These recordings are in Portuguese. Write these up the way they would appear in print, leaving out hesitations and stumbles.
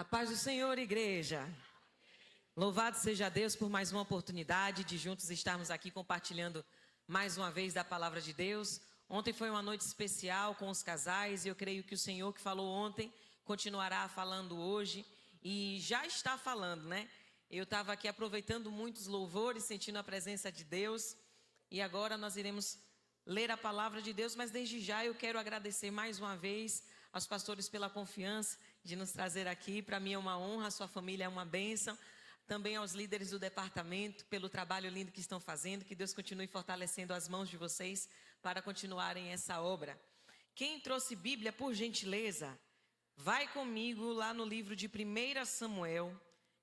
A paz do Senhor, igreja. Louvado seja Deus por mais uma oportunidade de juntos estarmos aqui compartilhando mais uma vez da palavra de Deus. Ontem foi uma noite especial com os casais e eu creio que o Senhor que falou ontem continuará falando hoje e já está falando, né? Eu estava aqui aproveitando muitos louvores, sentindo a presença de Deus e agora nós iremos ler a palavra de Deus, mas desde já eu quero agradecer mais uma vez aos pastores pela confiança de nos trazer aqui. Para mim é uma honra, a sua família é uma bênção. Também aos líderes do departamento pelo trabalho lindo que estão fazendo. Que Deus continue fortalecendo as mãos de vocês para continuarem essa obra. Quem trouxe Bíblia, por gentileza, vai comigo lá no livro de 1 Samuel,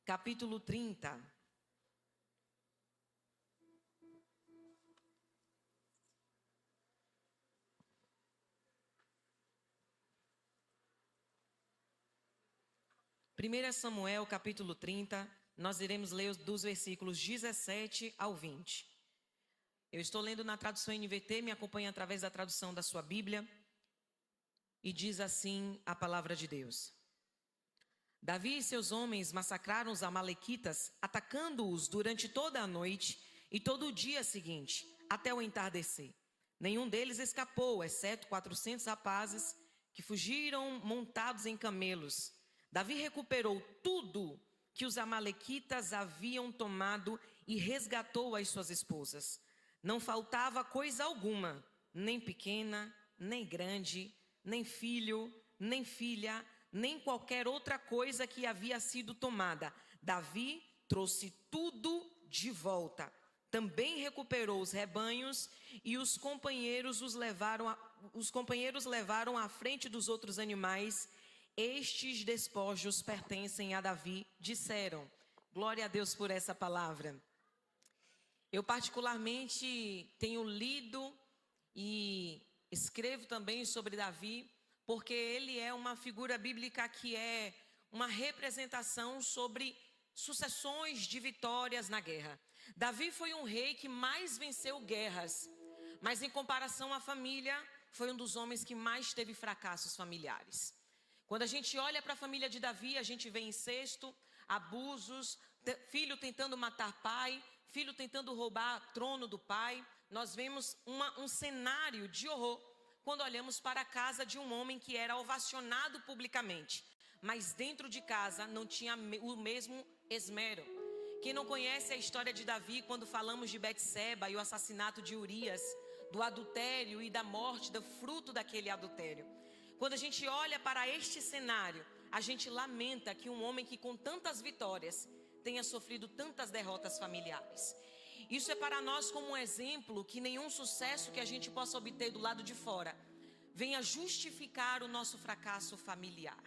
capítulo 30. 1 Samuel, capítulo 30, nós iremos ler dos versículos 17 ao 20. Eu estou lendo na tradução NVT, me acompanhe através da tradução da sua Bíblia. E diz assim a palavra de Deus. Davi e seus homens massacraram os amalequitas, atacando-os durante toda a noite e todo o dia seguinte, até o entardecer. Nenhum deles escapou, exceto 400 rapazes que fugiram montados em camelos. Davi recuperou tudo que os amalequitas haviam tomado e resgatou as suas esposas. Não faltava coisa alguma, nem pequena, nem grande, nem filho, nem filha, nem qualquer outra coisa que havia sido tomada. Davi trouxe tudo de volta. Também recuperou os rebanhos e os companheiros levaram à frente dos outros animais. Estes despojos pertencem a Davi, disseram. Glória a Deus por essa palavra. Eu particularmente tenho lido e escrevo também sobre Davi, porque ele é uma figura bíblica que é uma representação sobre sucessões de vitórias na guerra. Davi foi um rei que mais venceu guerras, mas em comparação à família, foi um dos homens que mais teve fracassos familiares. Quando a gente olha para a família de Davi, a gente vê incesto, abusos, filho tentando matar pai, filho tentando roubar trono do pai. Nós vemos um cenário de horror quando olhamos para a casa de um homem que era ovacionado publicamente, mas dentro de casa não tinha o mesmo esmero. Quem não conhece a história de Davi, quando falamos de Betseba e o assassinato de Urias, do adultério e da morte, do fruto daquele adultério. Quando a gente olha para este cenário, a gente lamenta que um homem que com tantas vitórias tenha sofrido tantas derrotas familiares. Isso é para nós como um exemplo que nenhum sucesso que a gente possa obter do lado de fora venha justificar o nosso fracasso familiar.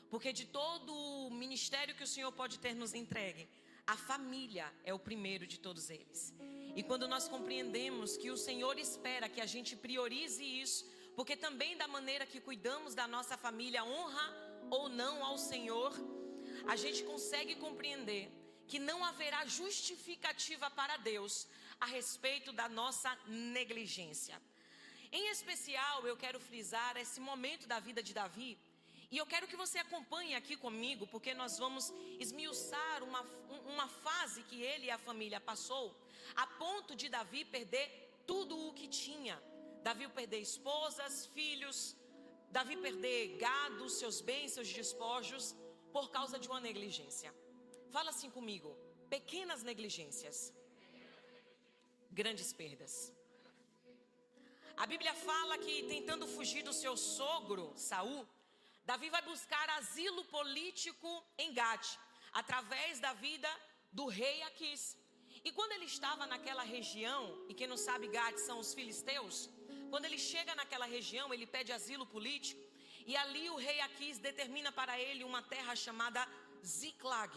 Porque de todo o ministério que o Senhor pode ter nos entregue, a família é o primeiro de todos eles. E quando nós compreendemos que o Senhor espera que a gente priorize isso, porque também da maneira que cuidamos da nossa família honra ou não ao Senhor, a gente consegue compreender que não haverá justificativa para Deus a respeito da nossa negligência. Em especial, eu quero frisar esse momento da vida de Davi, e eu quero que você acompanhe aqui comigo, porque nós vamos esmiuçar uma fase que ele e a família passou, a ponto de Davi perder tudo o que tinha. Davi perder esposas, filhos, Davi perder gado, seus bens, seus despojos, por causa de uma negligência. Fala assim comigo: pequenas negligências, grandes perdas. A Bíblia fala que, tentando fugir do seu sogro, Saul, Davi vai buscar asilo político em Gate, através da vida do rei Aquis. E quando ele estava naquela região, e quem não sabe, Gate são os filisteus, quando ele chega naquela região, ele pede asilo político, e ali o rei Aquis determina para ele uma terra chamada Ziclag.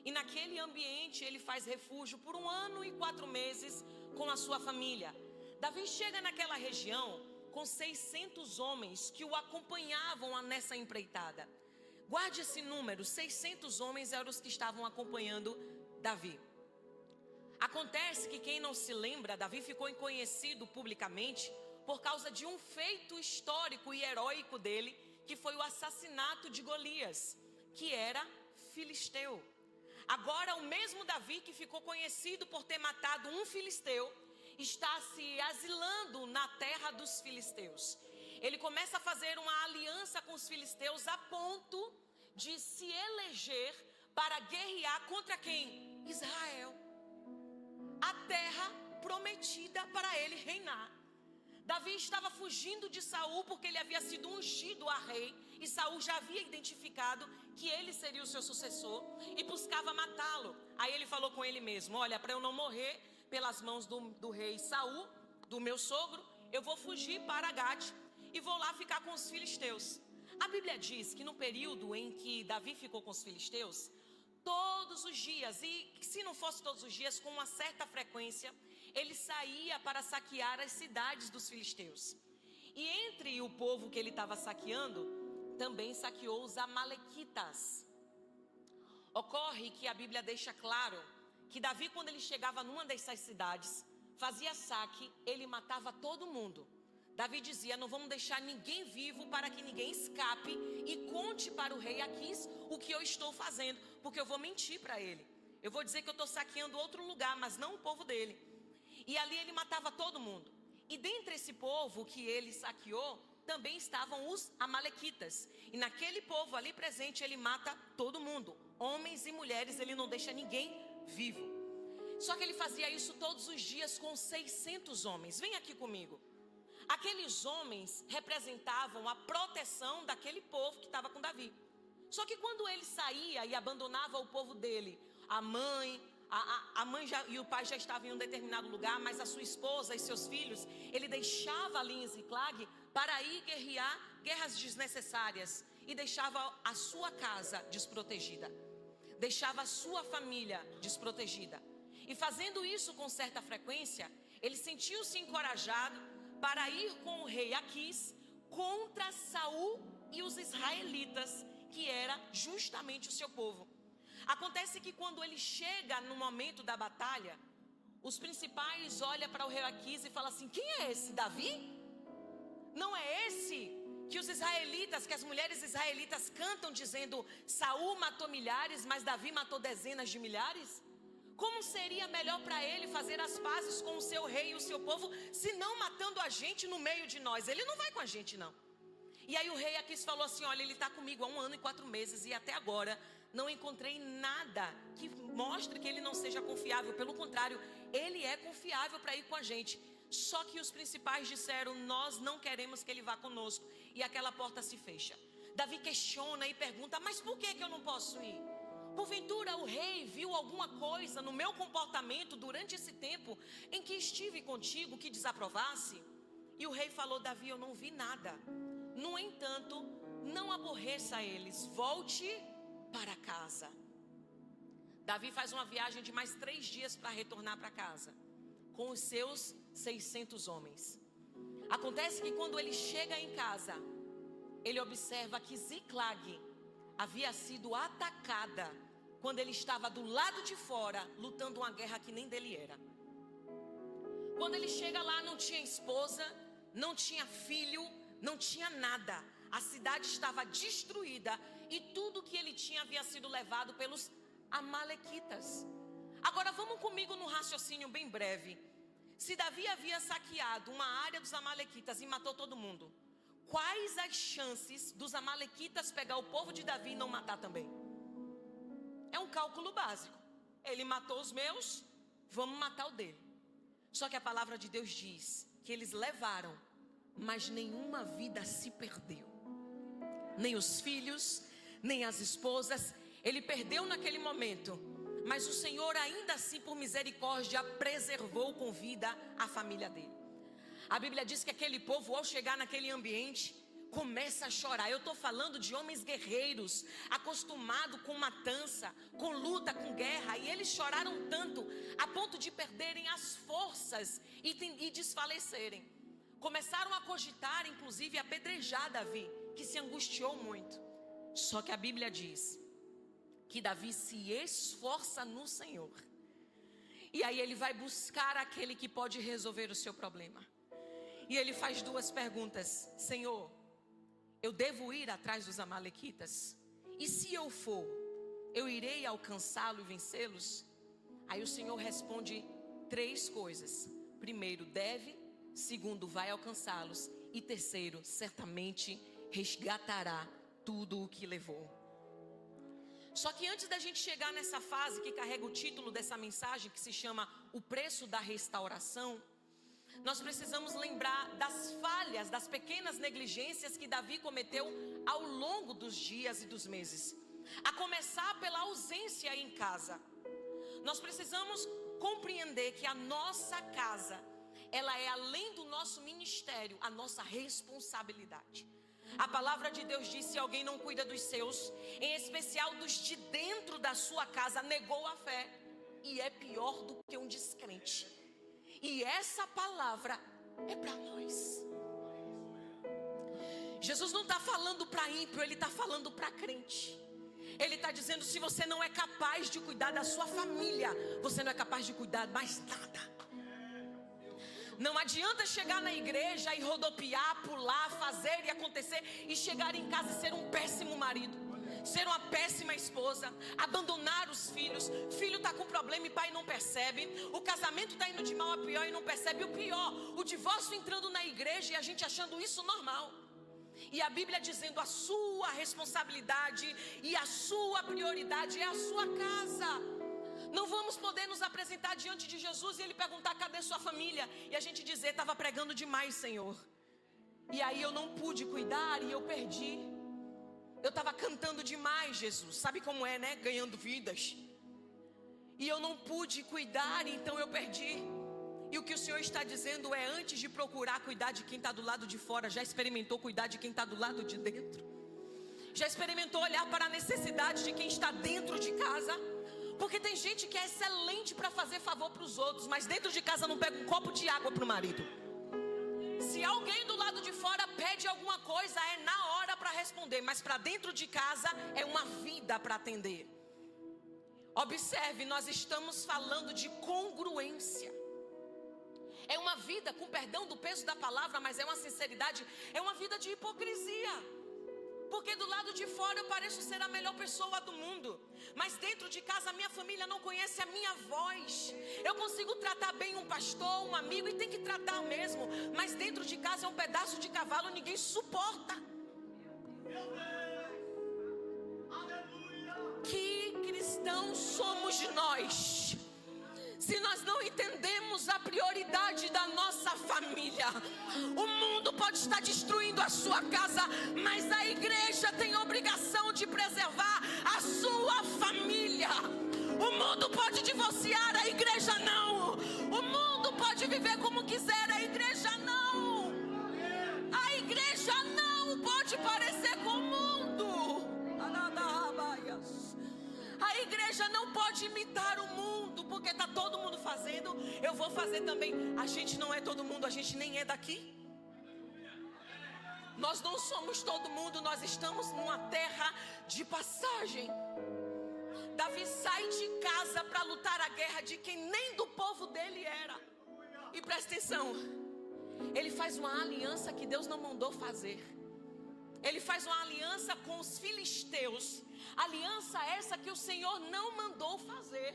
E naquele ambiente ele faz refúgio por 1 ano e 4 meses com a sua família. Davi chega naquela região com 600 homens que o acompanhavam nessa empreitada. Guarde esse número, 600 homens eram os que estavam acompanhando Davi. Acontece que, quem não se lembra, Davi ficou conhecido publicamente por causa de um feito histórico e heróico dele, que foi o assassinato de Golias, que era filisteu. Agora o mesmo Davi que ficou conhecido por ter matado um filisteu, está se asilando na terra dos filisteus. Ele começa a fazer uma aliança com os filisteus a ponto de se eleger para guerrear contra quem? Israel. A terra prometida para ele reinar. Davi estava fugindo de Saul porque ele havia sido ungido a rei e Saul já havia identificado que ele seria o seu sucessor e buscava matá-lo. Aí ele falou com ele mesmo: olha, para eu não morrer pelas mãos do rei Saul, do meu sogro, eu vou fugir para Gate e vou lá ficar com os filisteus. A Bíblia diz que no período em que Davi ficou com os filisteus, todos os dias, e se não fosse todos os dias, com uma certa frequência, ele saía para saquear as cidades dos filisteus. E entre o povo que ele estava saqueando, também saqueou os amalequitas. Ocorre que a Bíblia deixa claro que Davi, quando ele chegava numa dessas cidades, fazia saque, ele matava todo mundo. Davi dizia: não vamos deixar ninguém vivo para que ninguém escape e conte para o rei Aquis o que eu estou fazendo, porque eu vou mentir para ele. Eu vou dizer que eu estou saqueando outro lugar, mas não o povo dele. E ali ele matava todo mundo. E dentre esse povo que ele saqueou, também estavam os amalequitas. E naquele povo ali presente, ele mata todo mundo. Homens e mulheres, ele não deixa ninguém vivo. Só que ele fazia isso todos os dias com 600 homens. Vem aqui comigo. Aqueles homens representavam a proteção daquele povo que estava com Davi. Só que quando ele saía e abandonava o povo dele, a mãe e o pai já estavam em um determinado lugar, mas a sua esposa e seus filhos, ele deixava ali em Ziclag para ir guerrear guerras desnecessárias e deixava a sua casa desprotegida, deixava a sua família desprotegida. E fazendo isso com certa frequência, ele sentiu-se encorajado para ir com o rei Aquis contra Saul e os israelitas, que era justamente o seu povo. Acontece que quando ele chega no momento da batalha, os principais olham para o rei Aquis e falam assim: quem é esse? Davi? Não é esse que os israelitas, que as mulheres israelitas cantam dizendo: Saul matou milhares, mas Davi matou dezenas de milhares? Como seria melhor para ele fazer as pazes com o seu rei e o seu povo, se não matando a gente no meio de nós? Ele não vai com a gente, não. E aí o rei Aquis falou assim: olha, ele está comigo há 1 ano e 4 meses e até agora não encontrei nada que mostre que ele não seja confiável. Pelo contrário, ele é confiável para ir com a gente. Só que os principais disseram: nós não queremos que ele vá conosco. E aquela porta se fecha. Davi questiona e pergunta: mas por que eu não posso ir? Porventura o rei viu alguma coisa no meu comportamento durante esse tempo em que estive contigo que desaprovasse? E o rei falou: Davi, eu não vi nada. No entanto, não aborreça eles, volte para casa. Davi faz uma viagem de mais 3 dias para retornar para casa, com os seus 600 homens. Acontece que quando ele chega em casa, ele observa que Ziclag havia sido atacada quando ele estava do lado de fora, lutando uma guerra que nem dele era. Quando ele chega lá, não tinha esposa, não tinha filho, não tinha nada. A cidade estava destruída e tudo que ele tinha havia sido levado pelos amalequitas. Agora vamos comigo num raciocínio bem breve. Se Davi havia saqueado uma área dos amalequitas e matou todo mundo, quais as chances dos amalequitas pegar o povo de Davi e não matar também? É um cálculo básico. Ele matou os meus, vamos matar o dele. Só que a palavra de Deus diz que eles levaram, mas nenhuma vida se perdeu. Nem os filhos, nem as esposas. Ele perdeu naquele momento, mas o Senhor ainda assim, por misericórdia, preservou com vida a família dele. A Bíblia diz que aquele povo, ao chegar naquele ambiente, começa a chorar. Eu estou falando de homens guerreiros, acostumados com matança, com luta, com guerra. E eles choraram tanto, a ponto de perderem as forças e desfalecerem. Começaram a cogitar, inclusive, apedrejar Davi, que se angustiou muito. Só que a Bíblia diz que Davi se esforça no Senhor. E aí ele vai buscar aquele que pode resolver o seu problema. E ele faz 2 perguntas: Senhor, eu devo ir atrás dos amalequitas? E se eu for, eu irei alcançá-lo e vencê-los? Aí o Senhor responde 3 coisas. Primeiro, deve. Segundo, vai alcançá-los. E terceiro, certamente resgatará tudo o que levou. Só que antes da gente chegar nessa fase que carrega o título dessa mensagem, que se chama O Preço da Restauração, nós precisamos lembrar das falhas, das pequenas negligências que Davi cometeu ao longo dos dias e dos meses. A começar pela ausência em casa. Nós precisamos compreender que a nossa casa, ela é além do nosso ministério, a nossa responsabilidade. A palavra de Deus diz: se alguém não cuida dos seus, em especial dos de dentro da sua casa, negou a fé e é pior do que um descrente. E essa palavra é para nós. Jesus não está falando para ímpio, Ele está falando para crente. Ele está dizendo: se você não é capaz de cuidar da sua família, você não é capaz de cuidar mais nada. Não adianta chegar na igreja e rodopiar, pular, fazer e acontecer, e chegar em casa e ser um péssimo marido, ser uma péssima esposa, abandonar os filhos. Filho está com problema e pai não percebe. O casamento está indo de mal a pior e não percebe. O pior, o divórcio entrando na igreja e a gente achando isso normal. E a Bíblia dizendo: a sua responsabilidade e a sua prioridade é a sua casa. Não vamos poder nos apresentar diante de Jesus e Ele perguntar: cadê sua família? E a gente dizer: estava pregando demais, Senhor, e aí eu não pude cuidar e eu perdi. Eu estava cantando demais, Jesus. Sabe como é, né? Ganhando vidas. E eu não pude cuidar, então eu perdi. E o que o Senhor está dizendo é: antes de procurar cuidar de quem está do lado de fora, já experimentou cuidar de quem está do lado de dentro? Já experimentou olhar para a necessidade de quem está dentro de casa? Porque tem gente que é excelente para fazer favor para os outros, mas dentro de casa não pega um copo de água para o marido. Se alguém do lado de fora pede alguma coisa, é na hora para responder, mas para dentro de casa é uma vida para atender. Observe, nós estamos falando de congruência. É uma vida, com perdão do peso da palavra, mas é uma sinceridade, é uma vida de hipocrisia. Porque do lado de fora eu pareço ser a melhor pessoa do mundo, mas dentro de casa a minha família não conhece a minha voz. Eu consigo tratar bem um pastor, um amigo, e tem que tratar mesmo, mas dentro de casa é um pedaço de cavalo, ninguém suporta. Que cristãos somos nós, se nós não entendemos a prioridade da nossa família? O mundo pode estar destruindo a sua casa, mas a igreja tem obrigação de preservar a sua família. O mundo pode divorciar, a igreja não. O mundo pode viver como quiser, a igreja não. A igreja não pode parecer com o mundo. A igreja não pode imitar o mundo, porque está todo mundo fazendo, eu vou fazer também. A gente não é todo mundo, a gente nem é daqui. Nós não somos todo mundo, nós estamos numa terra de passagem. Davi sai de casa para lutar a guerra de quem nem do povo dele era. E presta atenção, ele faz uma aliança que Deus não mandou fazer. Ele faz uma aliança com os filisteus. Aliança essa que o Senhor não mandou fazer.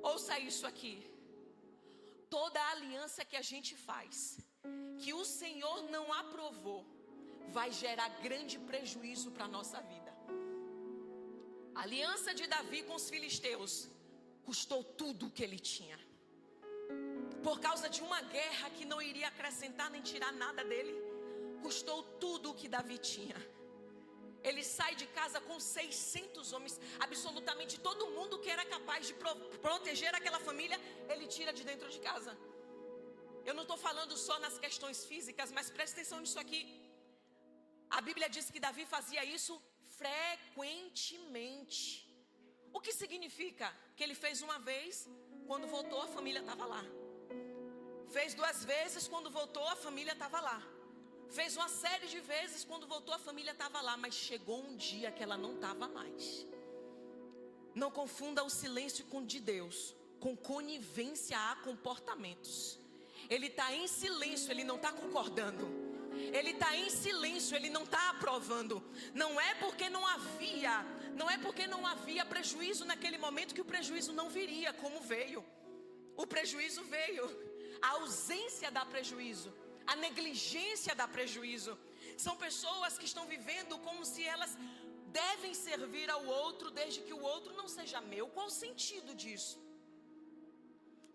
Ouça isso aqui. Toda aliança que a gente faz, que o Senhor não aprovou, vai gerar grande prejuízo para a nossa vida. A aliança de Davi com os filisteus custou tudo o que ele tinha, por causa de uma guerra que não iria acrescentar nem tirar nada dele. Custou tudo o que Davi tinha. Ele sai de casa com 600 homens, absolutamente todo mundo que era capaz de proteger aquela família, ele tira de dentro de casa. Eu não estou falando só nas questões físicas, mas preste atenção nisso aqui. A Bíblia diz que Davi fazia isso frequentemente. O que significa? Que ele fez uma vez, quando voltou a família estava lá. Fez 2 vezes, quando voltou a família estava lá. Fez uma série de vezes, quando voltou a família estava lá. Mas chegou um dia que ela não estava mais. Não confunda o silêncio de Deus com conivência a comportamentos. Ele está em silêncio, ele não está concordando. Ele está em silêncio, ele não está aprovando. Não é porque não havia Não é porque não havia prejuízo naquele momento que o prejuízo não viria, como veio. O prejuízo veio. A ausência dá prejuízo. A negligência dá prejuízo. São pessoas que estão vivendo como se elas devem servir ao outro desde que o outro não seja meu. Qual o sentido disso?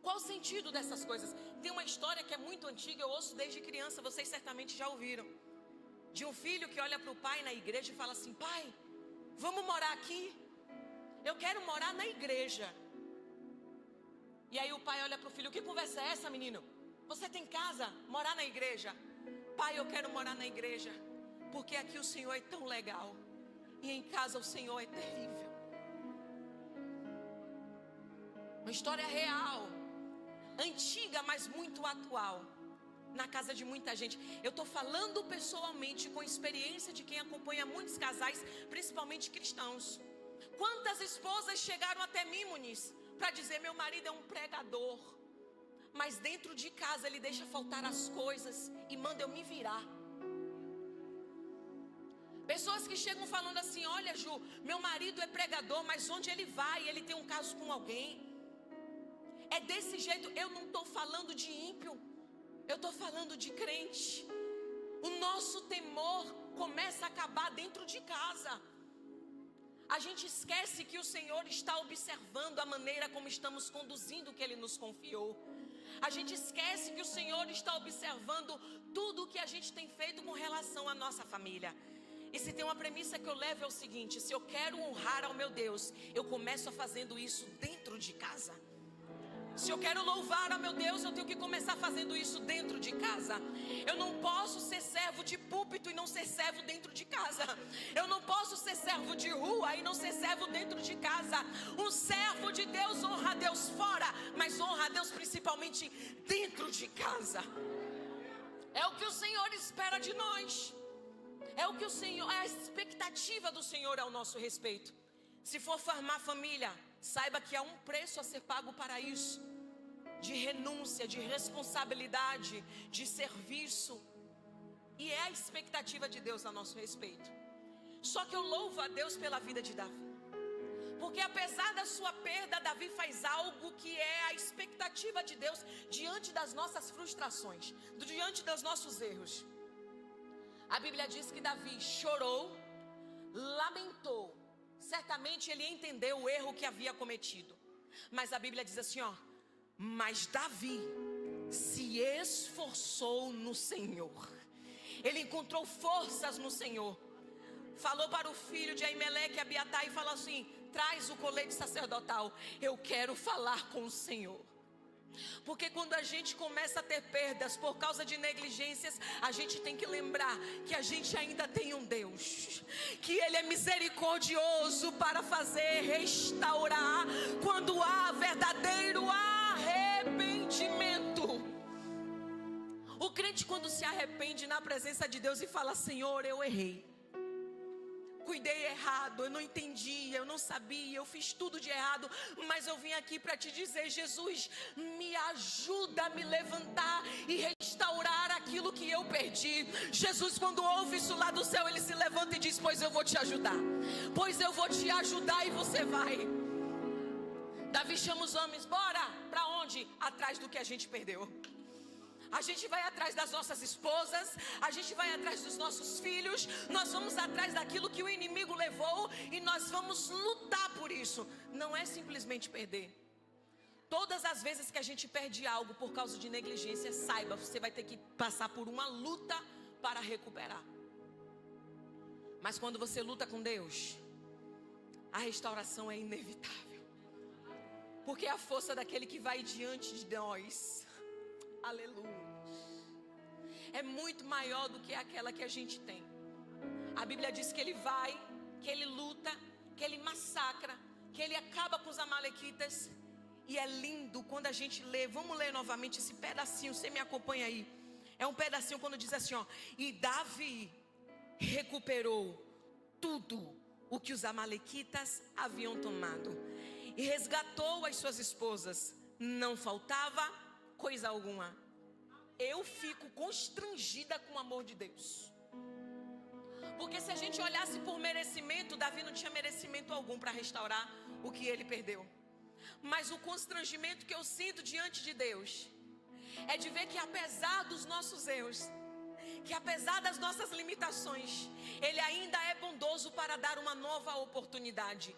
Qual o sentido dessas coisas? Tem uma história que é muito antiga, eu ouço desde criança, vocês certamente já ouviram. De um filho que olha para o pai na igreja e fala assim: pai, vamos morar aqui? Eu quero morar na igreja. E aí o pai olha para o filho: que conversa é essa, menino? Você tem casa? Morar na igreja? Pai, eu quero morar na igreja, porque aqui o Senhor é tão legal, e em casa o Senhor é terrível. Uma história real, antiga, mas muito atual, na casa de muita gente. Eu estou falando pessoalmente, com experiência de quem acompanha muitos casais, principalmente cristãos. Quantas esposas chegaram até mim, Muniz, para dizer: meu marido é um pregador, mas dentro de casa ele deixa faltar as coisas e manda eu me virar. Pessoas que chegam falando assim: olha, Ju, meu marido é pregador, mas onde ele vai, ele tem um caso com alguém. É desse jeito. Eu não estou falando de ímpio, eu estou falando de crente. O nosso temor começa a acabar dentro de casa. A gente esquece que o Senhor está observando a maneira como estamos conduzindo o que Ele nos confiou. A gente esquece que o Senhor está observando tudo o que a gente tem feito com relação à nossa família. E se tem uma premissa que eu levo é o seguinte: se eu quero honrar ao meu Deus, eu começo fazendo isso dentro de casa. Se eu quero louvar ao meu Deus, eu tenho que começar fazendo isso dentro de casa. Eu não posso ser servo de púlpito e não ser servo dentro de casa. Eu não posso ser servo de rua e não ser servo dentro de casa. Um servo de Deus honra a Deus fora, mas honra a Deus principalmente dentro de casa. É o que o Senhor espera de nós. É o que o Senhor, é a expectativa do Senhor ao nosso respeito. Se for formar família, saiba que há um preço a ser pago para isso. De renúncia, de responsabilidade, de serviço. E é a expectativa de Deus a nosso respeito. Só que eu louvo a Deus pela vida de Davi. Porque apesar da sua perda, Davi faz algo que é a expectativa de Deus diante das nossas frustrações, diante dos nossos erros. A Bíblia diz que Davi chorou, lamentou. Certamente ele entendeu o erro que havia cometido. Mas a Bíblia diz assim, ó: mas Davi se esforçou no Senhor. Ele encontrou forças no Senhor. Falou para o filho de Aimeleque, Abiatar, e falou assim: traz o colete sacerdotal, eu quero falar com o Senhor. Porque quando a gente começa a ter perdas por causa de negligências, a gente tem que lembrar que a gente ainda tem um Deus, que Ele é misericordioso para fazer restaurar quando há verdadeiro arrependimento. O crente, quando se arrepende na presença de Deus e fala: Senhor, eu errei, cuidei errado, eu não entendi, eu não sabia, eu fiz tudo de errado, mas eu vim aqui para te dizer: Jesus, me ajuda a me levantar e restaurar aquilo que eu perdi. Jesus, quando ouve isso lá do céu, ele se levanta e diz: pois eu vou te ajudar, pois eu vou te ajudar e você vai. Davi chama os homens: bora, para onde? Atrás do que a gente perdeu. A gente vai atrás das nossas esposas, a gente vai atrás dos nossos filhos, nós vamos atrás daquilo que o inimigo levou e nós vamos lutar por isso. Não é simplesmente perder. Todas as vezes que a gente perde algo por causa de negligência, saiba, você vai ter que passar por uma luta para recuperar. Mas quando você luta com Deus, a restauração é inevitável. Porque é a força daquele que vai diante de nós. Aleluia. É muito maior do que aquela que a gente tem. A Bíblia diz que ele vai, que ele luta, que ele massacra, que ele acaba com os amalequitas. E é lindo quando a gente lê. Vamos ler novamente esse pedacinho, você me acompanha aí. É um pedacinho quando diz assim, ó: e Davi recuperou tudo o que os amalequitas haviam tomado e resgatou as suas esposas. Não faltava coisa alguma. Eu fico constrangida com o amor de Deus. Porque se a gente olhasse por merecimento, Davi não tinha merecimento algum para restaurar o que ele perdeu. Mas o constrangimento que eu sinto diante de Deus é de ver que apesar dos nossos erros, que apesar das nossas limitações, Ele ainda é bondoso para dar uma nova oportunidade.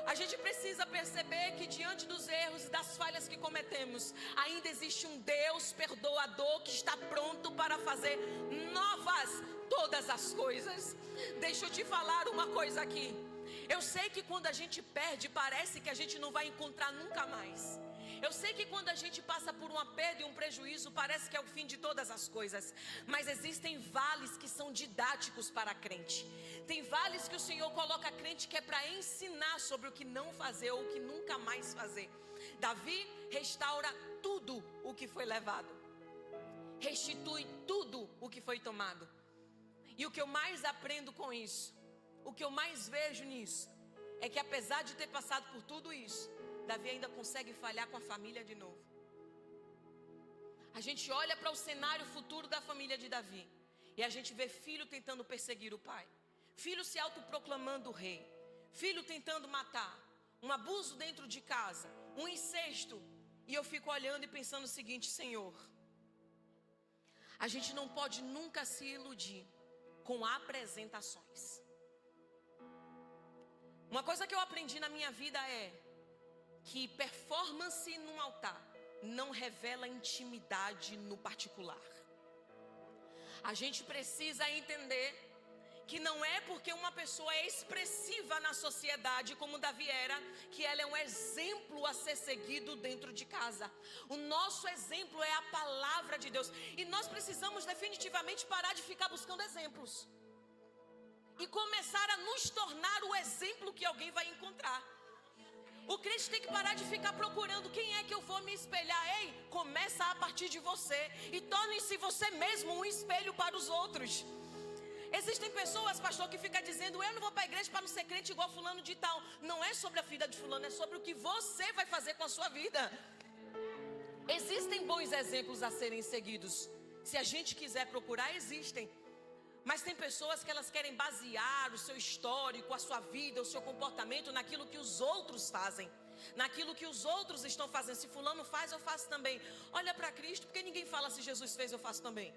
A gente precisa perceber que diante dos erros e das falhas que cometemos, ainda existe um Deus perdoador que está pronto para fazer novas todas as coisas. Deixa eu te falar uma coisa aqui. Eu sei que quando a gente perde, parece que a gente não vai encontrar nunca mais. Eu sei que quando a gente passa por uma perda e um prejuízo, parece que é o fim de todas as coisas. Mas existem vales que são didáticos para a crente. Tem vales que o Senhor coloca a crente que é para ensinar sobre o que não fazer ou o que nunca mais fazer. Davi restaura tudo o que foi levado. Restitui tudo o que foi tomado. E o que eu mais aprendo com isso, o que eu mais vejo nisso, é que apesar de ter passado por tudo isso, Davi ainda consegue falhar com a família de novo. A gente olha para o cenário futuro da família de Davi e a gente vê filho tentando perseguir o pai, filho se autoproclamando rei, filho tentando matar, um abuso dentro de casa, um incesto. E eu fico olhando e pensando o seguinte: Senhor, a gente não pode nunca se iludir com apresentações. Uma coisa que eu aprendi na minha vida é que performance num altar não revela intimidade no particular. A gente precisa entender que não é porque uma pessoa é expressiva na sociedade, como Davi era, que ela é um exemplo a ser seguido dentro de casa. O nosso exemplo é a palavra de Deus. E nós precisamos definitivamente parar de ficar buscando exemplos e começar a nos tornar o exemplo que alguém vai encontrar. O crente tem que parar de ficar procurando quem é que eu vou me espelhar. Ei, começa a partir de você e torne-se você mesmo um espelho para os outros. Existem pessoas, pastor, que ficam dizendo: eu não vou para a igreja para não ser crente igual fulano de tal. Não é sobre a vida de fulano, é sobre o que você vai fazer com a sua vida. Existem bons exemplos a serem seguidos. Se a gente quiser procurar, existem. Mas tem pessoas que elas querem basear o seu histórico, a sua vida, o seu comportamento naquilo que os outros fazem, naquilo que os outros estão fazendo. Se fulano faz, eu faço também. Olha para Cristo, porque ninguém fala: se Jesus fez, eu faço também.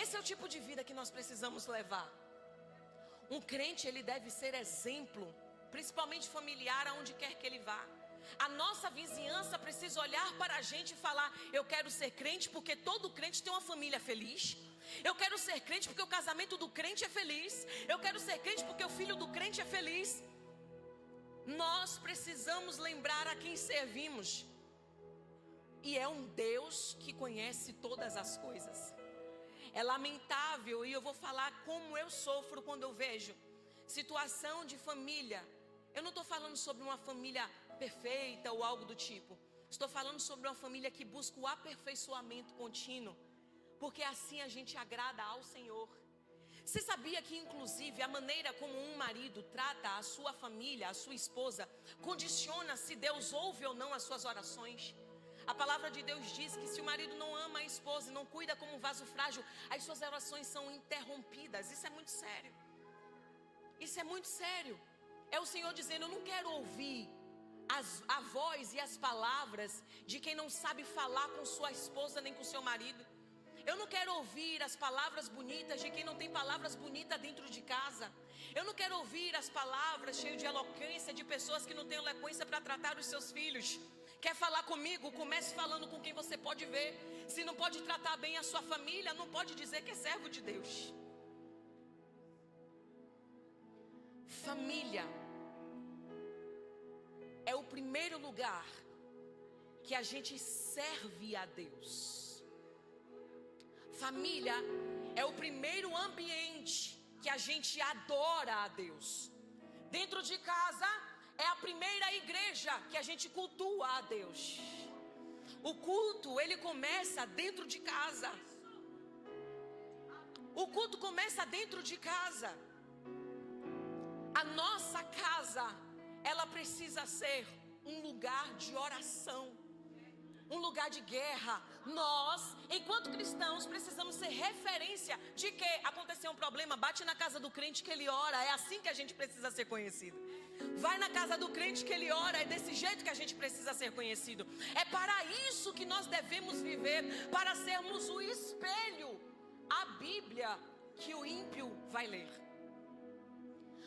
Esse é o tipo de vida que nós precisamos levar. Um crente, ele deve ser exemplo, principalmente familiar, aonde quer que ele vá. A nossa vizinhança precisa olhar para a gente e falar: eu quero ser crente porque todo crente tem uma família feliz. Eu quero ser crente porque o casamento do crente é feliz. Eu quero ser crente porque o filho do crente é feliz. Nós precisamos lembrar a quem servimos. E é um Deus que conhece todas as coisas. É lamentável, e eu vou falar como eu sofro quando eu vejo situação de família. Eu não estou falando sobre uma família perfeita ou algo do tipo. Estou falando sobre uma família que busca o aperfeiçoamento contínuo, porque assim a gente agrada ao Senhor. Você sabia que inclusive a maneira como um marido trata a sua família, a sua esposa, condiciona se Deus ouve ou não as suas orações? A palavra de Deus diz que se o marido não ama a esposa e não cuida como um vaso frágil, as suas orações são interrompidas. Isso é muito sério. Isso é muito sério. É o Senhor dizendo: eu não quero ouvir a voz e as palavras de quem não sabe falar com sua esposa nem com seu marido. Eu não quero ouvir as palavras bonitas de quem não tem palavras bonitas dentro de casa. Eu não quero ouvir as palavras cheias de eloquência de pessoas que não têm eloquência para tratar os seus filhos. Quer falar comigo? Comece falando com quem você pode ver. Se não pode tratar bem a sua família, não pode dizer que é servo de Deus. Família é o primeiro lugar que a gente serve a Deus. Família é o primeiro ambiente que a gente adora a Deus. Dentro de casa é a primeira igreja que a gente cultua a Deus. O culto, ele começa dentro de casa. O culto começa dentro de casa. A nossa casa, ela precisa ser um lugar de oração, um lugar de guerra, Nós, enquanto cristãos, precisamos ser referência de que aconteceu um problema, bate na casa do crente que ele ora. É assim que a gente precisa ser conhecido. Vai na casa do crente que ele ora. É desse jeito que a gente precisa ser conhecido. É para isso que nós devemos viver, para sermos o espelho, a Bíblia que o ímpio vai ler.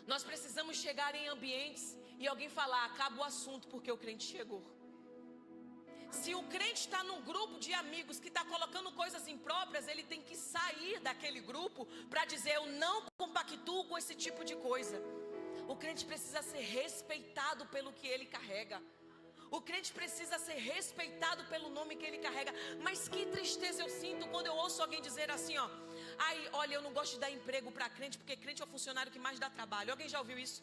Nós precisamos chegar em ambientes e alguém falar: acaba o assunto porque o crente chegou. Se o crente está num grupo de amigos que está colocando coisas impróprias, ele tem que sair daquele grupo para dizer: eu não compactuo com esse tipo de coisa. O crente precisa ser respeitado pelo que ele carrega. O crente precisa ser respeitado pelo nome que ele carrega. Mas que tristeza eu sinto quando eu ouço alguém dizer assim, ó: ai, olha, eu não gosto de dar emprego para crente, porque crente é o funcionário que mais dá trabalho. Alguém já ouviu isso?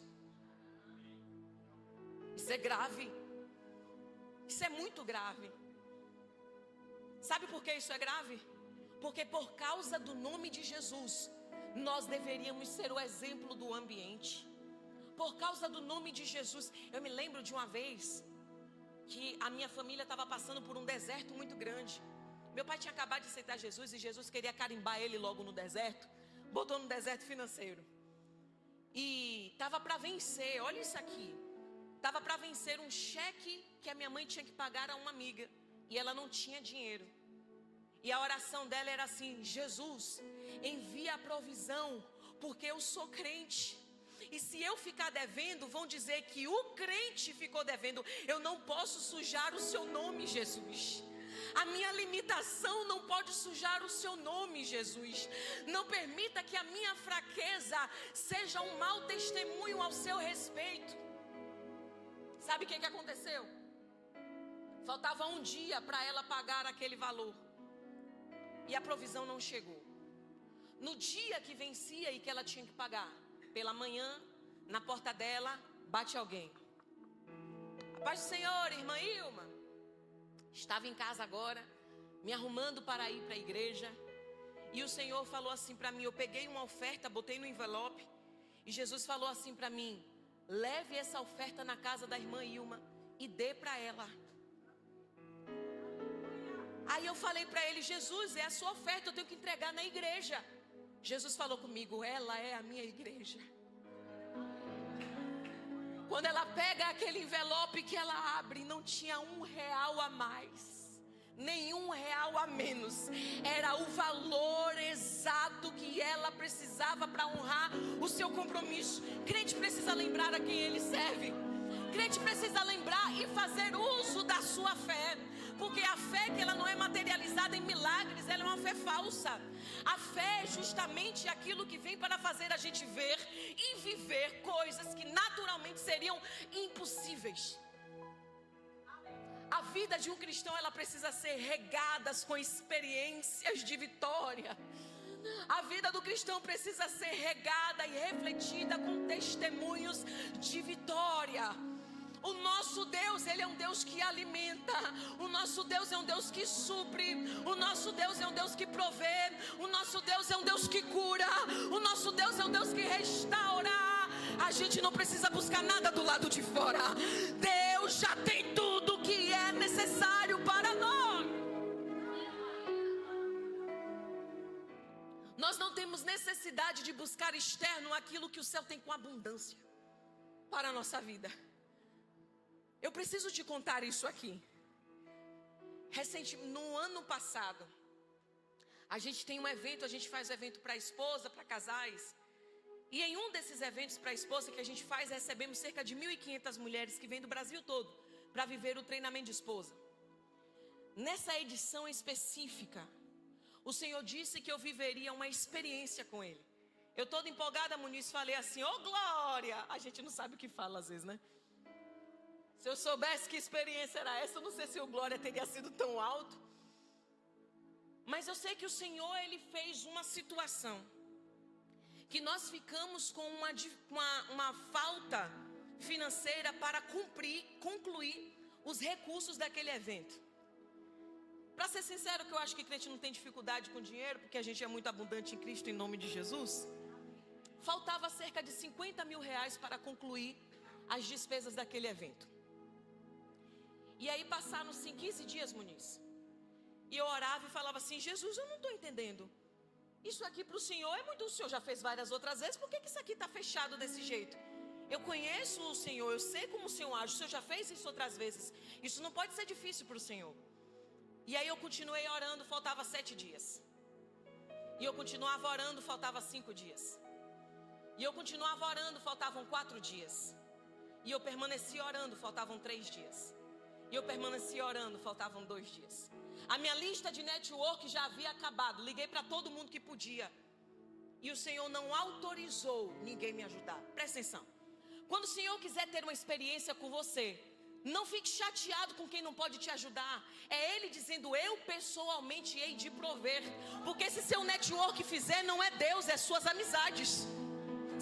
Isso é grave. Isso é muito grave. Sabe por que isso é grave? Porque por causa do nome de Jesus, nós deveríamos ser o exemplo do ambiente. Por causa do nome de Jesus. Eu me lembro de uma vez que a minha família estava passando por um deserto muito grande. Meu pai tinha acabado de aceitar Jesus e Jesus queria carimbar ele logo no deserto. Botou no deserto financeiro. E estava para vencer, olha isso aqui. Estava para vencer um cheque que a minha mãe tinha que pagar a uma amiga. E ela não tinha dinheiro. E a oração dela era assim: Jesus, envia a provisão, porque eu sou crente. E se eu ficar devendo, vão dizer que o crente ficou devendo. Eu não posso sujar o seu nome, Jesus. A minha limitação não pode sujar o seu nome, Jesus. Não permita que a minha fraqueza seja um mau testemunho ao seu respeito. Sabe o que aconteceu? Faltava um dia para ela pagar aquele valor. E a provisão não chegou. No dia que vencia e que ela tinha que pagar, pela manhã, na porta dela, bate alguém. A paz do Senhor, irmã Ilma. Estava em casa agora, me arrumando para ir para a igreja. E o Senhor falou assim para mim, eu peguei uma oferta, botei no envelope. E Jesus falou assim para mim: leve essa oferta na casa da irmã Ilma e dê para ela. Aí eu falei para ele: Jesus, é a sua oferta, eu tenho que entregar na igreja. Jesus falou comigo: ela é a minha igreja. Quando ela pega aquele envelope que ela abre, não tinha R$1 a mais, nem R$1 a menos. Era o valor exato que ela precisava para honrar o seu compromisso. Crente precisa lembrar a quem ele serve. Crente precisa lembrar e fazer uso da sua fé. Porque a fé que ela não é materializada em milagres, ela é uma fé falsa. A fé é justamente aquilo que vem para fazer a gente ver e viver coisas que naturalmente seriam impossíveis. A vida de um cristão, ela precisa ser regada com experiências de vitória. A vida do cristão precisa ser regada e refletida com testemunhos de vitória. O nosso Deus, Ele é um Deus que alimenta. O nosso Deus é um Deus que supre. O nosso Deus é um Deus que provê. O nosso Deus é um Deus que cura. O nosso Deus é um Deus que restaura. A gente não precisa buscar nada do lado de fora. Deus já tem tudo que é necessário para nós. Nós não temos necessidade de buscar externo aquilo que o céu tem com abundância para a nossa vida. Eu preciso te contar isso aqui. No ano passado, a gente tem um evento, a gente faz evento para esposa, para casais. E em um desses eventos para esposa que a gente faz, recebemos cerca de 1.500 mulheres que vêm do Brasil todo para viver o treinamento de esposa. Nessa edição específica, o Senhor disse que eu viveria uma experiência com Ele. Eu toda empolgada, Muniz, falei assim: ô glória! A gente não sabe o que fala às vezes, né? Se eu soubesse que experiência era essa, eu não sei se o glória teria sido tão alto. Mas eu sei que o Senhor, Ele fez uma situação que nós ficamos com uma falta financeira para concluir os recursos daquele evento. Para ser sincero, que eu acho que crente não tem dificuldade com dinheiro, porque a gente é muito abundante em Cristo, em nome de Jesus. Faltava cerca de R$50 mil para concluir as despesas daquele evento. E aí passaram-se 15 dias, Muniz. E eu orava e falava assim: Jesus, eu não estou entendendo. Isso aqui para o Senhor é muito. O Senhor já fez várias outras vezes, por que isso aqui está fechado desse jeito? Eu conheço o Senhor, eu sei como o Senhor age. O Senhor já fez isso outras vezes. Isso não pode ser difícil para o Senhor. E aí eu continuei orando, faltava 7 dias. E eu continuava orando, faltava 5 dias. E eu continuava orando, faltavam 4 dias. E eu permaneci orando, faltavam 3 dias. E eu permaneci orando, faltavam 2 dias. A minha lista de network já havia acabado. Liguei para todo mundo que podia. E o Senhor não autorizou ninguém me ajudar. Presta atenção. Quando o Senhor quiser ter uma experiência com você, não fique chateado com quem não pode te ajudar. É Ele dizendo: eu pessoalmente hei de prover. Porque se seu network fizer, não é Deus, é suas amizades.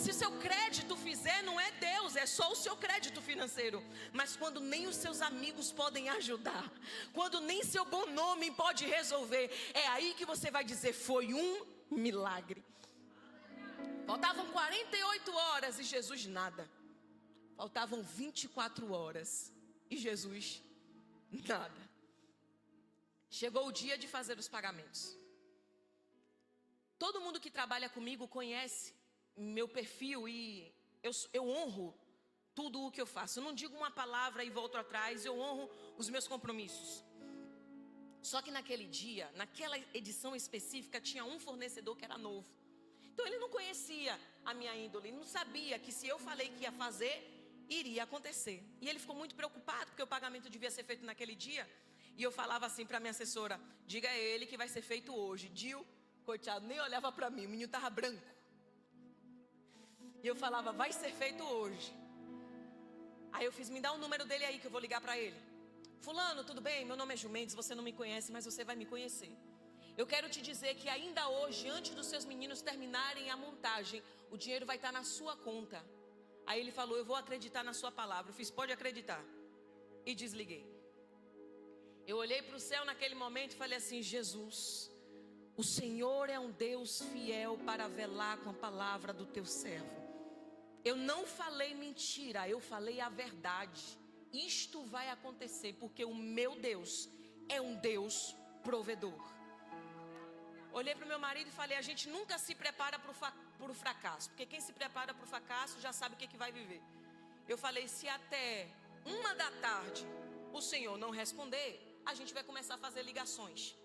Se seu crédito fizer, não é Deus, é só o seu crédito financeiro. Mas quando nem os seus amigos podem ajudar, quando nem seu bom nome pode resolver, é aí que você vai dizer: foi um milagre. Faltavam 48 horas e Jesus nada. Faltavam 24 horas e Jesus nada. Chegou o dia de fazer os pagamentos. Todo mundo que trabalha comigo conhece meu perfil e eu honro tudo o que eu faço. Eu não digo uma palavra e volto atrás, eu honro os meus compromissos. Só que naquele dia, naquela edição específica, tinha um fornecedor que era novo. Então ele não conhecia a minha índole, ele não sabia que se eu falei que ia fazer, iria acontecer. E ele ficou muito preocupado, porque o pagamento devia ser feito naquele dia. E eu falava assim para minha assessora: diga a ele que vai ser feito hoje. Dil, coitado, nem olhava para mim, o menino estava branco. E eu falava: vai ser feito hoje. Aí eu fiz: me dá o número dele aí que eu vou ligar para ele. Fulano, tudo bem? Meu nome é Jumendes, você não me conhece, mas você vai me conhecer. Eu quero te dizer que ainda hoje, antes dos seus meninos terminarem a montagem, o dinheiro vai estar na sua conta. Aí ele falou: eu vou acreditar na sua palavra. Eu fiz: pode acreditar. E desliguei. Eu olhei para o céu naquele momento e falei assim: Jesus, o Senhor é um Deus fiel para velar com a palavra do teu servo. Eu não falei mentira, eu falei a verdade. Isto vai acontecer porque o meu Deus é um Deus provedor. Olhei para o meu marido e falei: a gente nunca se prepara para o fracasso, porque quem se prepara para o fracasso já sabe o que vai viver. Eu falei: se até 1h o Senhor não responder, a gente vai começar a fazer ligações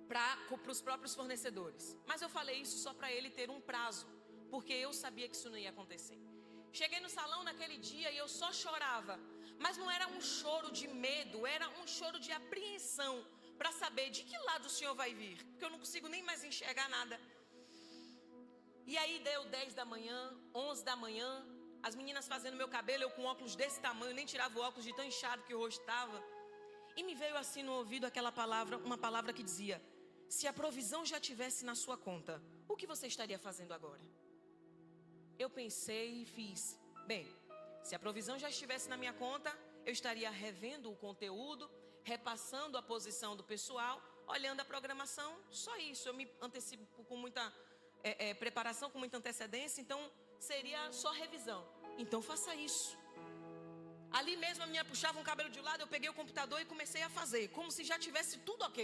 para os próprios fornecedores. Mas eu falei isso só para ele ter um prazo, porque eu sabia que isso não ia acontecer. Cheguei no salão naquele dia e eu só chorava. Mas não era um choro de medo, era um choro de apreensão, para saber de que lado o Senhor vai vir, porque eu não consigo nem mais enxergar nada. E aí deu 10 da manhã, 11 da manhã, as meninas fazendo meu cabelo, eu com óculos desse tamanho, nem tirava o óculos de tão inchado que o rosto estava. E me veio assim no ouvido aquela palavra, uma palavra que dizia: se a provisão já tivesse na sua conta, o que você estaria fazendo agora? Eu pensei e fiz: bem, se a provisão já estivesse na minha conta, eu estaria revendo o conteúdo, repassando a posição do pessoal, olhando a programação, só isso. Eu me antecipo com muita preparação, com muita antecedência, então seria só revisão. Então faça isso. Ali mesmo a menina puxava um cabelo de lado, eu peguei o computador e comecei a fazer, como se já tivesse tudo ok.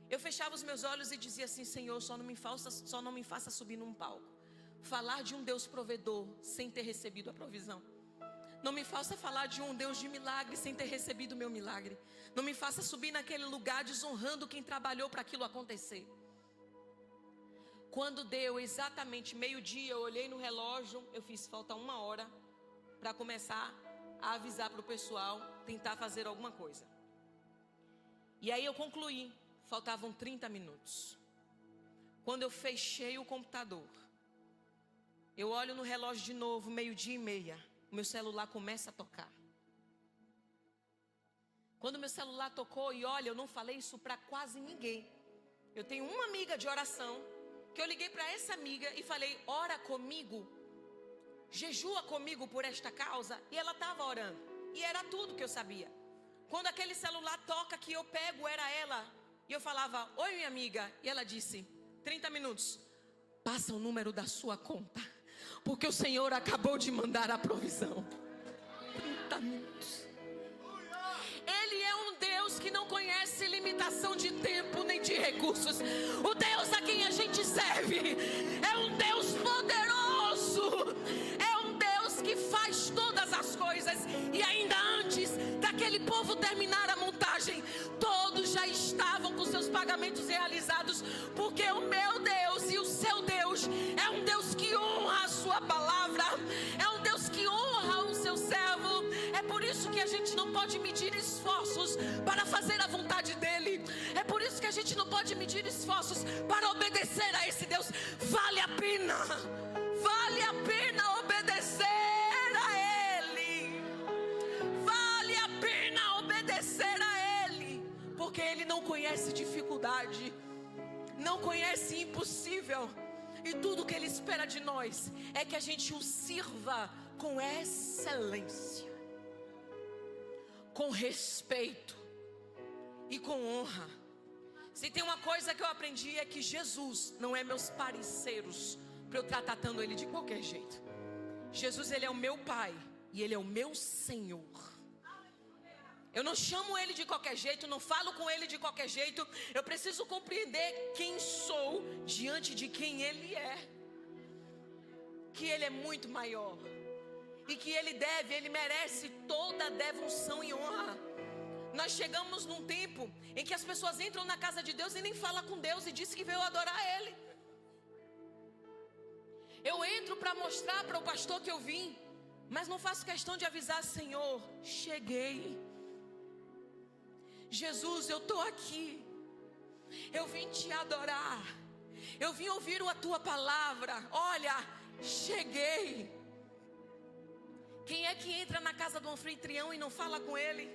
Eu fechava os meus olhos e dizia assim: Senhor, só não me faça subir num palco, falar de um Deus provedor sem ter recebido a provisão. Não me faça falar de um Deus de milagre sem ter recebido o meu milagre. Não me faça subir naquele lugar desonrando quem trabalhou para aquilo acontecer. Quando deu exatamente meio-dia, eu olhei no relógio, eu fiz: falta 1 hora para começar a avisar para o pessoal, tentar fazer alguma coisa. E aí eu concluí, faltavam 30 minutos. Quando eu fechei o computador, eu olho no relógio de novo, 12:30. O meu celular começa a tocar. Quando meu celular tocou, e olha, eu não falei isso para quase ninguém. Eu tenho uma amiga de oração, que eu liguei para essa amiga e falei: ora comigo, jejua comigo por esta causa. E ela estava orando, e era tudo que eu sabia. Quando aquele celular toca, que eu pego, era ela. E eu falava: oi minha amiga. E ela disse: 30 minutos, passa o número da sua conta, porque o Senhor acabou de mandar a provisão. 30 minutos. Ele é um Deus que não conhece limitação de tempo nem de recursos. O Deus a quem a gente serve é um Deus poderoso, é um Deus que faz todas as coisas. E ainda antes daquele povo terminar a montagem, todos já estavam com seus pagamentos realizados, porque o meu Deus e o seu Deus é um Deus que honra a sua palavra, é um Deus que honra o seu servo. É por isso que a gente não pode medir esforços para fazer a vontade dele. É por isso que a gente não pode medir esforços para obedecer a esse Deus. Vale a pena obedecer a ele. Vale a pena obedecer a ele, porque ele não conhece dificuldade, não conhece impossível. E tudo que ele espera de nós é que a gente o sirva com excelência, com respeito e com honra. Se tem uma coisa que eu aprendi é que Jesus não é meus parceiros para eu estar tratando ele de qualquer jeito. Jesus, ele é o meu Pai e ele é o meu Senhor. Eu não chamo ele de qualquer jeito, não falo com ele de qualquer jeito. Eu preciso compreender quem sou diante de quem ele é. Que ele é muito maior e que ele merece toda a devoção e honra. Nós chegamos num tempo em que as pessoas entram na casa de Deus e nem falam com Deus e dizem que veio adorar ele. Eu entro para mostrar para o pastor que eu vim, mas não faço questão de avisar: Senhor, cheguei. Jesus, eu estou aqui. Eu vim te adorar. Eu vim ouvir a tua palavra. Olha, cheguei. Quem é que entra na casa do anfitrião e não fala com ele?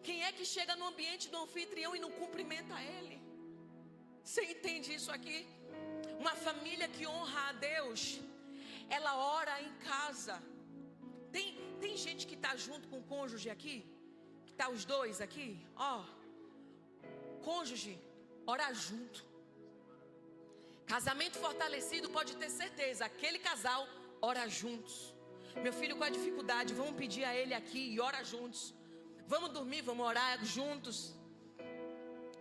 Quem é que chega no ambiente do anfitrião e não cumprimenta ele? Você entende isso aqui? Uma família que honra a Deus, ela ora em casa. Tem gente que está junto com o cônjuge aqui? Que está os dois aqui? Cônjuge, ora junto. Casamento fortalecido, pode ter certeza, aquele casal ora juntos. Meu filho com a dificuldade, vamos pedir a ele aqui e ora juntos. Vamos dormir, vamos orar juntos.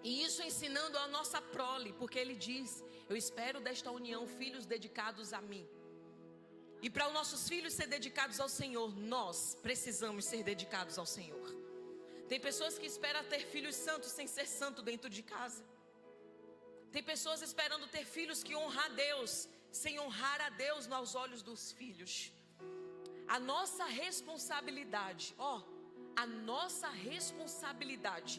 E isso ensinando a nossa prole, porque ele diz: eu espero desta união filhos dedicados a mim. E para os nossos filhos ser dedicados ao Senhor, nós precisamos ser dedicados ao Senhor. Tem pessoas que esperam ter filhos santos sem ser santo dentro de casa. Tem pessoas esperando ter filhos que honram a Deus, sem honrar a Deus aos olhos dos filhos. A nossa responsabilidade, a nossa responsabilidade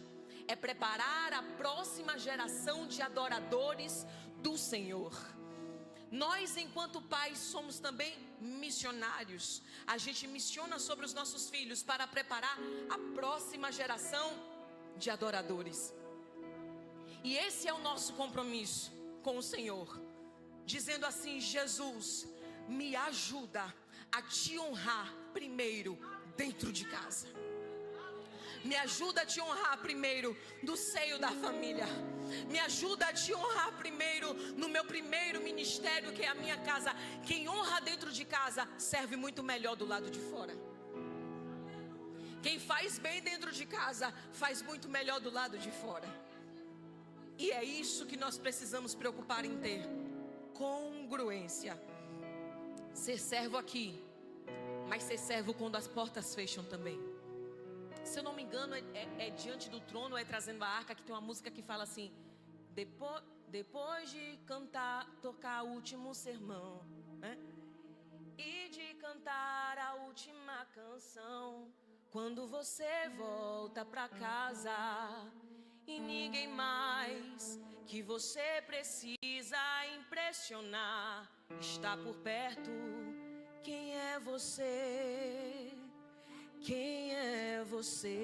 é preparar a próxima geração de adoradores do Senhor. Nós, enquanto pais, somos também missionários. A gente missiona sobre os nossos filhos para preparar a próxima geração de adoradores. E esse é o nosso compromisso com o Senhor, dizendo assim: Jesus, me ajuda a te honrar primeiro dentro de casa. Me ajuda a te honrar primeiro do seio da família. Me ajuda a te honrar primeiro no meu primeiro ministério, que é a minha casa. Quem honra dentro de casa serve muito melhor do lado de fora. Quem faz bem dentro de casa faz muito melhor do lado de fora. E é isso que nós precisamos preocupar em ter: congruência. Ser servo aqui, mas ser servo quando as portas fecham também. Se eu não me engano, é diante do trono, é trazendo a arca, que tem uma música que fala assim: depois de cantar, tocar o último sermão, né? E de cantar a última canção, quando você volta pra casa e ninguém mais que você precisa impressionar está por perto. Quem é você? Quem é você?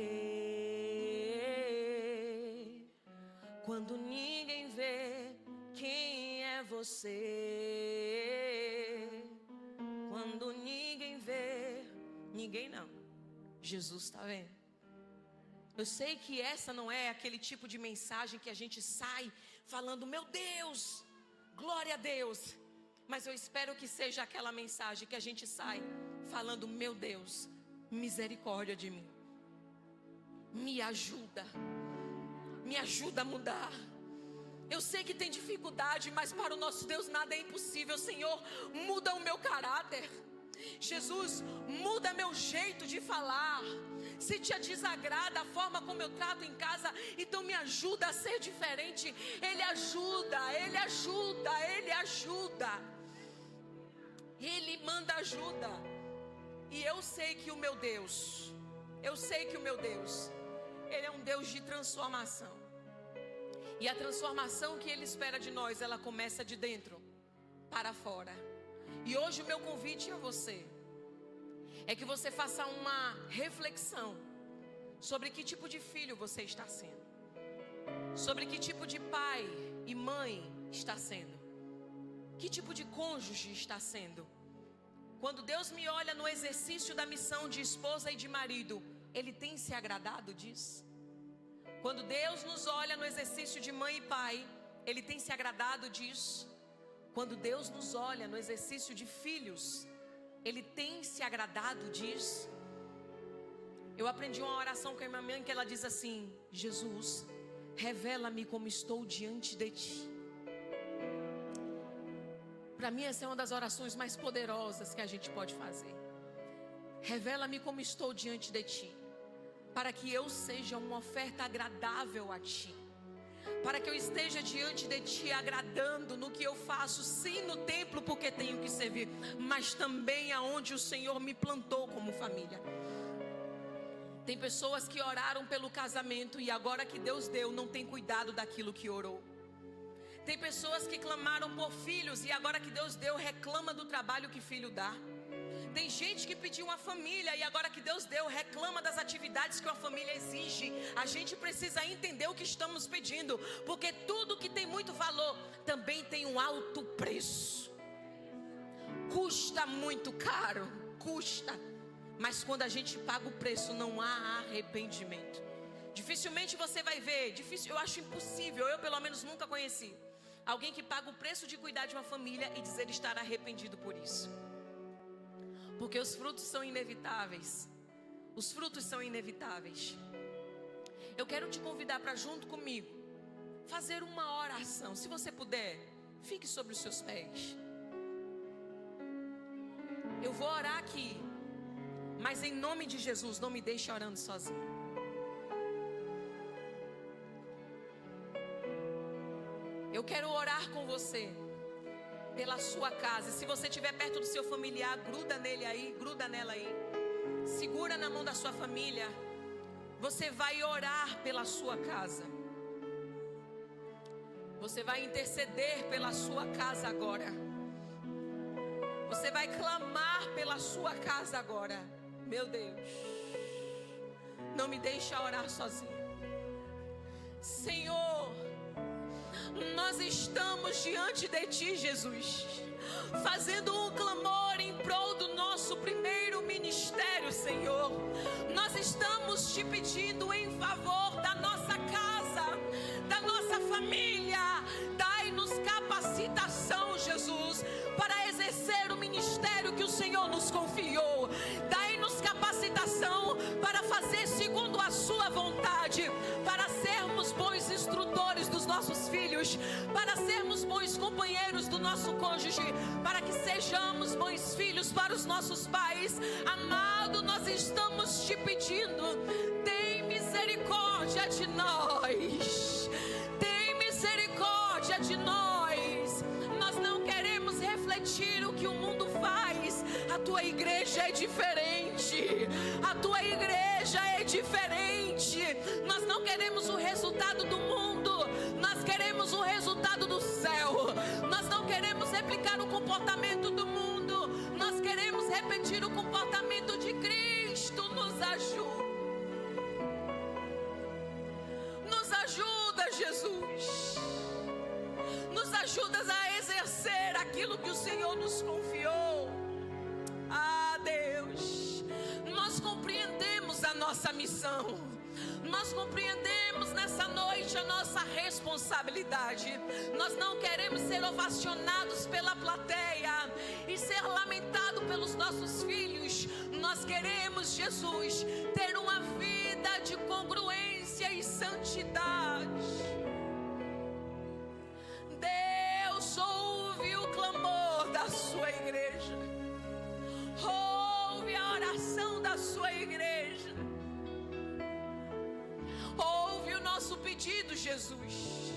Quando ninguém vê, quem é você? Quando ninguém vê, ninguém não, Jesus está vendo. Eu sei que essa não é aquele tipo de mensagem que a gente sai falando: meu Deus, glória a Deus. Mas eu espero que seja aquela mensagem que a gente sai falando: meu Deus, misericórdia de mim. me ajuda a mudar. Eu sei que tem dificuldade, mas para o nosso Deus nada é impossível. Senhor, muda o meu caráter. Jesus, muda meu jeito de falar. Se te desagrada a forma como eu trato em casa, então me ajuda a ser diferente. Ele ajuda. Ele manda ajuda. E eu sei que o meu Deus, Ele é um Deus de transformação. E a transformação que Ele espera de nós, ela começa de dentro para fora. E hoje o meu convite a você é que você faça uma reflexão sobre que tipo de filho você está sendo, sobre que tipo de pai e mãe está sendo, que tipo de cônjuge está sendo. Quando Deus me olha no exercício da missão de esposa e de marido, Ele tem se agradado disso? Quando Deus nos olha no exercício de mãe e pai, Ele tem se agradado disso? Quando Deus nos olha no exercício de filhos, Ele tem se agradado disso? Eu aprendi uma oração com a minha mãe que ela diz assim: Jesus, revela-me como estou diante de Ti. Para mim essa é uma das orações mais poderosas que a gente pode fazer. Revela-me como estou diante de Ti, para que eu seja uma oferta agradável a Ti, para que eu esteja diante de Ti agradando no que eu faço, sim, no templo porque tenho que servir, mas também aonde o Senhor me plantou como família. Tem pessoas que oraram pelo casamento e agora que Deus deu, não tem cuidado daquilo que orou. Tem pessoas que clamaram por filhos e agora que Deus deu, reclama do trabalho que filho dá. Tem gente que pediu uma família e agora que Deus deu, reclama das atividades que uma família exige. A gente precisa entender o que estamos pedindo, porque tudo que tem muito valor também tem um alto preço. Custa muito caro, custa. Mas quando a gente paga o preço, não há arrependimento. Dificilmente você vai ver, eu acho impossível, eu pelo menos nunca conheci alguém que paga o preço de cuidar de uma família e dizer estar arrependido por isso. Porque os frutos são inevitáveis. Os frutos são inevitáveis. Eu quero te convidar para junto comigo fazer uma oração. Se você puder, fique sobre os seus pés. Eu vou orar aqui, mas em nome de Jesus, não me deixe orando sozinho. Eu quero orar com você pela sua casa. Se você estiver perto do seu familiar, gruda nele aí, gruda nela aí. Segura na mão da sua família. Você vai orar pela sua casa. Você vai interceder pela sua casa agora. Você vai clamar pela sua casa agora. Meu Deus, não me deixa orar sozinho. Senhor, nós estamos diante de Ti, Jesus, fazendo um clamor em prol do nosso primeiro ministério, Senhor. Nós estamos Te pedindo em favor da nossa casa, da nossa família. Dai-nos capacitação, Jesus, para exercer o ministério que o Senhor nos confiou. Dai-nos capacitação para fazer segundo a Sua vontade, para sermos bons instrutores dos nossos filhos, para sermos bons companheiros do nosso cônjuge, para que sejamos bons filhos para os nossos pais. Amado, nós estamos Te pedindo, tem misericórdia de nós, tem misericórdia de nós. Nós não queremos refletir o que o mundo faz. A Tua igreja é diferente, a Tua igreja é diferente. Nós não queremos o resultado do mundo, nós queremos o resultado do céu. Nós não queremos replicar o comportamento do mundo, nós queremos repetir o comportamento de Cristo. Nos ajuda, nos ajuda, Jesus. Nos ajudas a exercer aquilo que o Senhor nos confiou. Ah, Deus, nós compreendemos a nossa missão. Nós compreendemos nessa noite a nossa responsabilidade. Nós não queremos ser ovacionados pela plateia e ser lamentado pelos nossos filhos. Nós queremos, Jesus, ter uma vida vida de congruência e santidade. Deus ouve o clamor da sua igreja. Ouve a oração da sua igreja. Ouve o nosso pedido, Jesus.